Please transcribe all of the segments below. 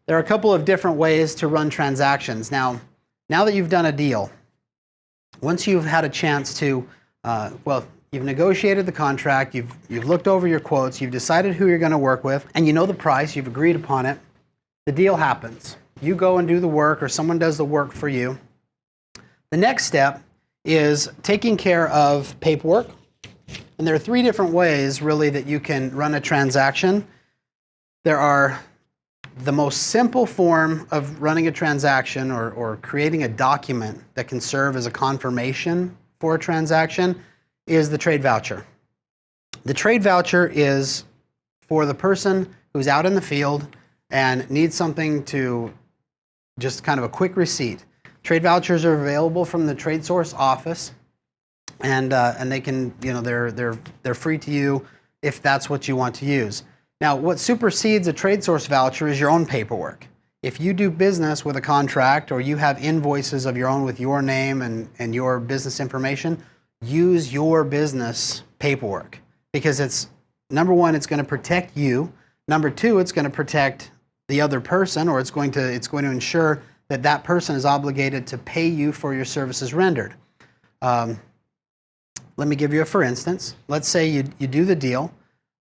There are a couple of different ways to run transactions. Now that you've done a deal, once you've had a chance to, you've negotiated the contract, you've looked over your quotes, you've decided who you're going to work with, and you know the price, you've agreed upon it, the deal happens. You go and do the work, or someone does the work for you. The next step is taking care of paperwork. And there are three different ways, really, that you can run a transaction. There are the most simple form of running a transaction or creating a document that can serve as a confirmation for a transaction is the trade voucher. The trade voucher is for the person who's out in the field and needs something to just kind of a quick receipt. Trade vouchers are available from the Trade Source office, and they can, they're free to you if that's what you want to use. Now, what supersedes a Trade Source voucher is your own paperwork. If you do business with a contract or you have invoices of your own with your name and your business information, use your business paperwork, because it's, number one, it's going to protect you. Number two, it's going to protect the other person, or it's going to ensure that that person is obligated to pay you for your services rendered. Let me give you a for instance. Let's say you do the deal,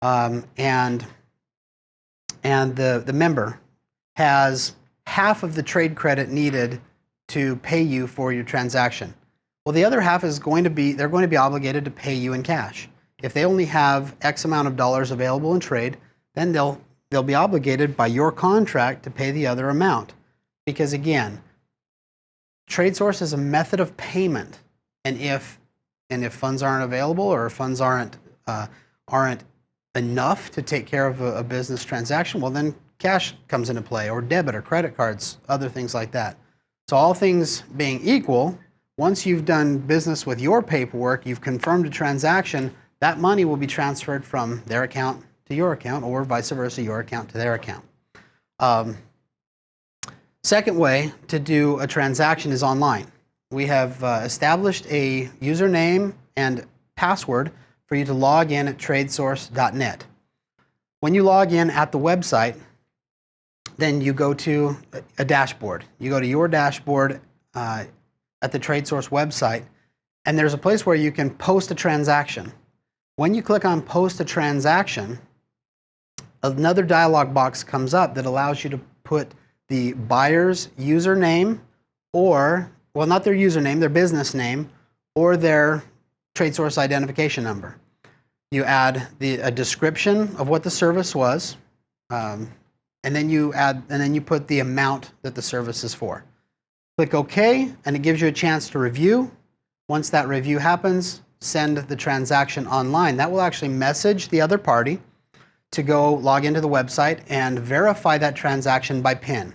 and the member has half of the trade credit needed to pay you for your transaction. Well, the other half is they're going to be obligated to pay you in cash. If they only have X amount of dollars available in trade, then they'll be obligated by your contract to pay the other amount. Because again, Trade Source is a method of payment, and if funds aren't available or funds aren't enough to take care of a business transaction, well, then cash comes into play, or debit or credit cards, other things like that. So all things being equal, once you've done business with your paperwork, you've confirmed a transaction, that money will be transferred from their account to your account, or vice versa, your account to their account. Second way to do a transaction is online. We have established a username and password for you to log in at tradesource.net. When you log in at the website, then you go to a dashboard. You go to your dashboard at the TradeSource website, and there's a place where you can post a transaction. When you click on Post a Transaction, another dialog box comes up that allows you to put the buyer's username, or, well, not their username, their business name, or their TradeSource identification number. You add a description of what the service was, and then you put the amount that the service is for. Click OK, and it gives you a chance to review. Once that review happens, send the transaction online. That will actually message the other party to go log into the website and verify that transaction by PIN.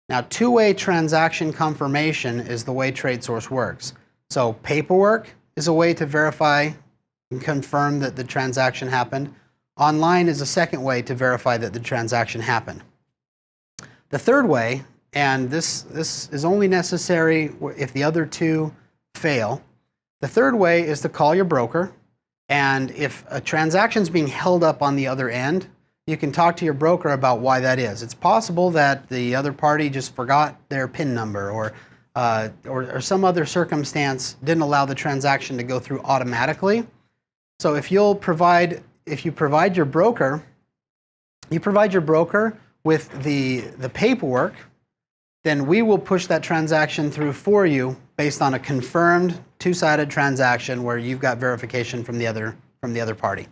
Now, two-way transaction confirmation is the way TradeSource works. So paperwork is a way to verify and confirm that the transaction happened. Online is a second way to verify that the transaction happened. The third way, and this is only necessary if the other two fail, the third way is to call your broker, and if a transaction is being held up on the other end, you can talk to your broker about why that is. It's possible that the other party just forgot their PIN number, or some other circumstance didn't allow the transaction to go through automatically. So if you provide your broker with the paperwork, then we will push that transaction through for you based on a confirmed two-sided transaction where you've got verification from the other party.